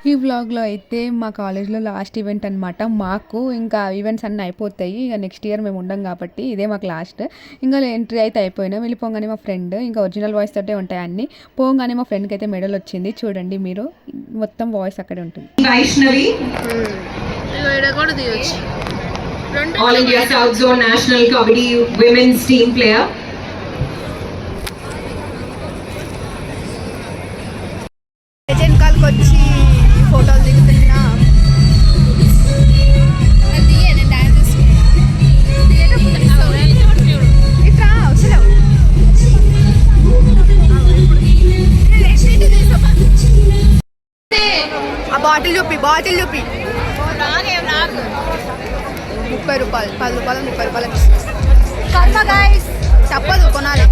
ఈ వ్లాగ్‌లో అయితే మా కాలేజ్‌లో లాస్ట్ ఈవెంట్ అనమాట. మాకు ఇంకా ఈవెంట్స్ అన్నీ అయిపోతాయి. ఇక నెక్స్ట్ ఇయర్ మేము ఉండం కాబట్టి ఇదే మాకు లాస్ట్. ఇంకా ఎంట్రీ అయితే అయిపోయినాం. వెళ్ళిపోగానే మా ఫ్రెండ్ ఇంకా ఒరిజినల్ వాయిస్ తోటే ఉంటాయి అన్నీ. పోగానే మా ఫ్రెండ్‌కి అయితే మెడల్ వచ్చింది. చూడండి మీరు మొత్తం వాయిస్ అక్కడే ఉంటుంది. Vaishnavi all India south zone national kabaddi women's team player. వచ్చి ఫోటోలు దిగుతున్నా ఇట్లా అవసరం ఆ బాటిల్ చూపి 30 రూపాయలు 10 రూపాయలు 30 రూపాయలు కర్మ గైస్ తప్పదు కొనాలి.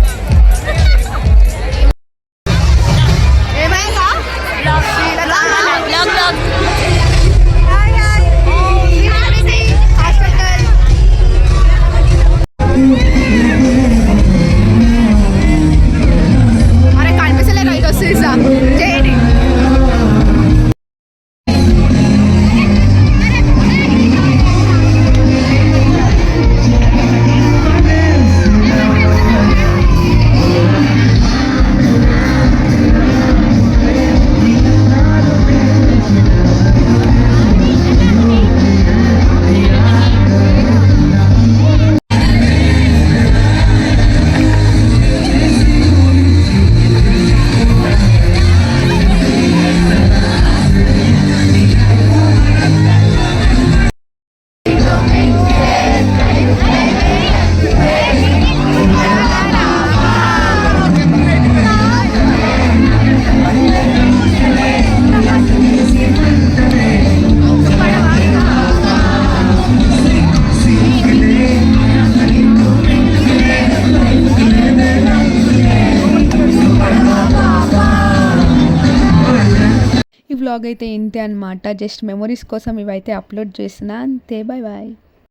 ఈ వ్లాగ్ అయితే ఇంతే అనమాట. జస్ట్ మెమరీస్ కోసం ఇవైతే అప్లోడ్ చేసిన అంతే. Bye bye.